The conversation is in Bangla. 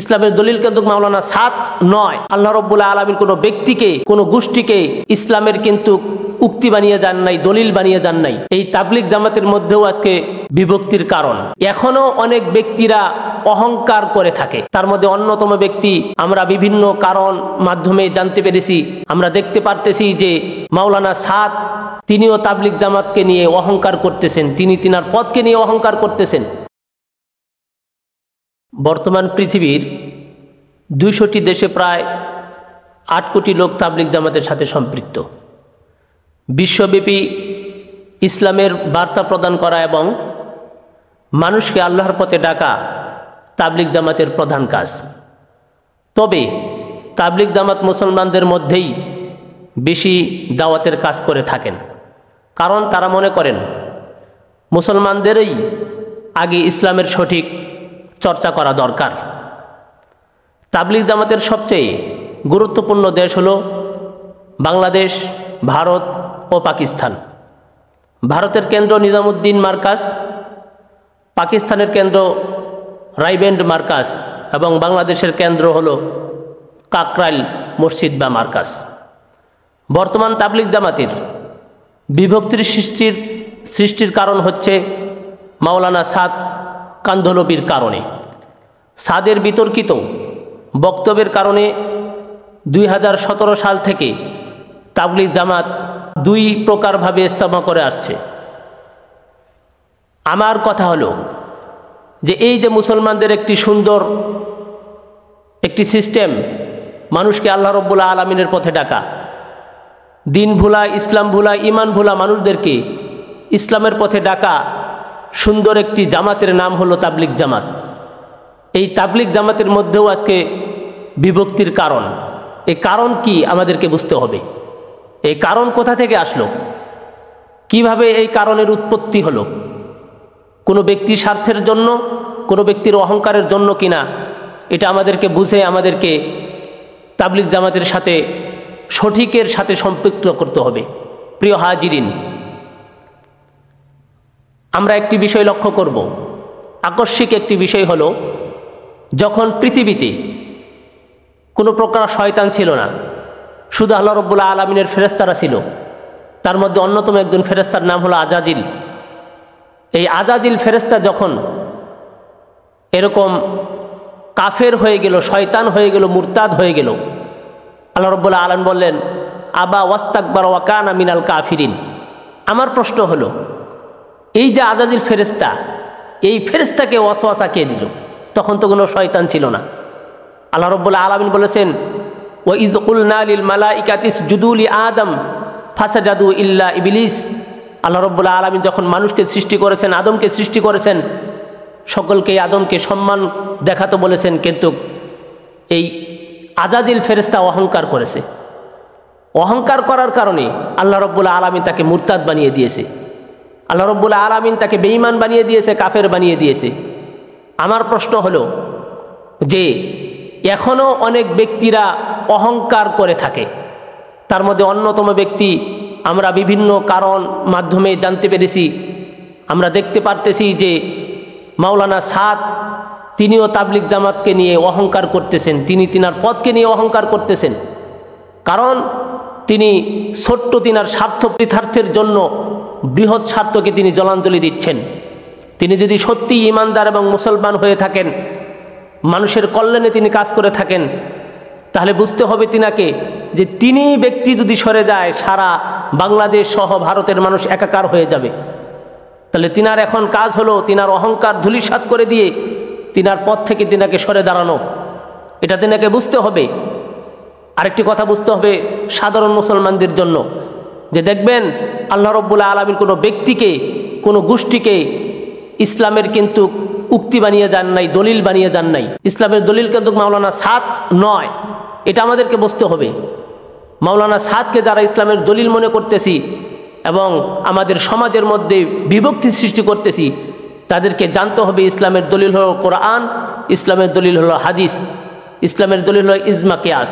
ইসলামের দলিল কিন্তু মাওলানা সাদ নয়। আল্লাহ রাব্বুল আলামিন কোনো ব্যক্তিকে কোনো গোষ্ঠীকে ইসলামের কিন্তু উক্তি বানিয়ে যান নাই, দলিল বানিয়ে যান নাই। এই তাবলিগ জামাতের মধ্যেও আজকে বিভক্তির কারণ। এখনো অনেক ব্যক্তিরা অহংকার করে থাকে। তার মধ্যে অন্যতম ব্যক্তি আমরা বিভিন্ন কারণ মাধ্যমে জানতে পেরেছি, আমরা দেখতে পারতেছি যে মাওলানা সাদ তিনিও তাবলিগ জামাতকে নিয়ে অহংকার করতেছেন, তিনি তিনার পদকে নিয়ে অহংকার করতেছেন। বর্তমান পৃথিবীর 200টি দেশে প্রায় 8 কোটি লোক তাবলিগ জামাতের সাথে সম্পৃক্ত। বিশ্বব্যাপী ইসলামের বার্তা প্রদান করা এবং মানুষকে আল্লাহর পথে ডাকা তাবলিগ জামাতের প্রধান কাজ। তবে তাবলিগ জামাত মুসলমানদের মধ্যেই বেশি দাওয়াতের কাজ করে থাকেন, কারণ তারা মনে করেন মুসলমানদেরই আগে ইসলামের সঠিক চর্চা করা দরকার। তাবলিগ জামাতের সবচেয়ে গুরুত্বপূর্ণ দেশ হলো বাংলাদেশ, ভারত ও পাকিস্তান। ভারতের কেন্দ্র নিজামুদ্দিন মার্কাজ, পাকিস্তানের কেন্দ্র রাইবেন্ড মার্কাজ এবং বাংলাদেশের কেন্দ্র হলো কাকরাইল মসজিদ বা মার্কাজ। বর্তমান তাবলিগ জামাতের বিভক্তির সৃষ্টির কারণ হচ্ছে মাওলানা সাদ কান্ধলবির কারণে। সাদের বিতর্কিত বক্তব্যের কারণে 2017 সাল থেকে তাবলিগ জামাত 2 প্রকারভাবে ইস্তেমা করে আসছে। আমার কথা হলো যে এই যে মুসলমানদের একটি সুন্দর একটি সিস্টেম, মানুষকে আল্লাহ রাব্বুল আলামিনের পথে ডাকা, দিন ভুলা, ইসলাম ভুলা, ইমান ভুলা মানুষদেরকে ইসলামের পথে ডাকা সুন্দর একটি জামাতের নাম হলো তাবলিগ জামাত। এই তাবলিগ জামাতের মধ্যেও আজকে বিভক্তির কারণ। এই কারণ কি আমাদেরকে বুঝতে হবে। এই কারণ কোথা থেকে আসলো, কিভাবে এই কারণের উৎপত্তি হলো, কোনো ব্যক্তির স্বার্থের জন্য, কোনো ব্যক্তির অহংকারের জন্য কিনা, এটা আমাদেরকে বুঝে আমাদেরকে তাবলিগ জামাতের সাথে সঠিকের সাথে সম্পৃক্ত করতে হবে। প্রিয় হাজিরিন, আমরা একটি বিষয় লক্ষ্য করব। আকস্মিক একটি বিষয় হলো, যখন পৃথিবীতে কোনো প্রকার শয়তান ছিল না, শুধু আল্লাহ রাব্বুল আলামিনের ফেরেশতারা ছিল। তার মধ্যে অন্যতম একজন ফেরেশতার নাম হলো আজাজিল। এই আজাজিল ফেরেশতা যখন এরকম কাফের হয়ে গেল, শয়তান হয়ে গেল, মুরতাদ হয়ে গেল, আল্লাহ রাব্বুল আলামিন বললেন আবা ওয়াস্তাকবার ওয়া কানা মিনাল কাফিরিন। আমার প্রশ্ন হলো, এই যে আজাজিল ফেরেশতা, এই ফেরেশতাকে ওয়াসওয়াসা কে দিল? তখন তো কোনো শয়তান ছিল না। আল্লাহ রাব্বুল আলামিন বলেছেন ওয়া ইয কুলনা লিল মালাইকাতি ইসজুদু লি আদম ফাসাজাদু ইল্লা ইবলিস। আল্লাহ রাব্বুল আলামিন যখন মানুষকে সৃষ্টি করেছেন, আদমকে সৃষ্টি করেছেন, সকলকে আদমকে সম্মান দেখাতে বলেছেন, কিন্তু এই আজাজিল ফেরেশতা অহংকার করেছে। অহংকার করার কারণে আল্লাহ রাব্বুল আলামিন তাকে মুরতাদ বানিয়ে দিয়েছে। আল্লাহ রাব্বুল আলামিন তাকে বেঈমান বানিয়ে দিয়েছে, কাফের বানিয়ে দিয়েছে। আমার প্রশ্ন হলো যে এখনো অনেক ব্যক্তিরা অহংকার করে থাকে। তার মধ্যে অন্যতম ব্যক্তি আমরা বিভিন্ন কারণ মাধ্যমে জানতে পেরেছি, আমরা দেখতে পারতেছি যে মাওলানা সাদ তিনিও তাবলিগ জামাতকে নিয়ে অহংকার করতেছেন, তিনি তিনার পদকে নিয়ে অহংকার করতেছেন। কারণ তিনি ছোট্ট তিনার স্বার্থের জন্য বৃহৎ স্বার্থকে তিনি জলাঞ্জলি দিচ্ছেন। তিনি যদি সত্যি ইমানদার এবং মুসলমান হয়ে থাকেন, মানুষের কল্যাণে তিনি কাজ করে থাকেন, তাহলে বুঝতে হবে তিনাকে যে তিনি ব্যক্তি যদি সরে যায়, সারা বাংলাদেশ সহ ভারতের মানুষ একাকার হয়ে যাবে। তাহলে তিনার এখন কাজ হলো তিনার অহংকার ধূলিসাৎ করে দিয়ে তিনার পথ থেকে তিনাকে সরে দাঁড়ানো। এটা তিনাকে বুঝতে হবে। আরেকটি কথা বুঝতে হবে সাধারণ মুসলমানদের জন্য, যে দেখবেন আল্লাহ রাব্বুল আলামিন কোনো ব্যক্তিকে, কোনো গোষ্ঠীকে ইসলামের কিন্তু উক্তি বানিয়ে যান নাই, দলিল বানিয়ে যান নাই। ইসলামের দলিল কিন্তু মাওলানা সাদ নয়, এটা আমাদেরকে বুঝতে হবে। মাওলানা সাদকে যারা ইসলামের দলিল মনে করতেছি এবং আমাদের সমাজের মধ্যে বিভক্তি সৃষ্টি করতেছি, তাদেরকে জানতে হবে ইসলামের দলিল হলো কোরআন, ইসলামের দলিল হলো হাদিস, ইসলামের দলিল হলো ইজমা কিয়াস।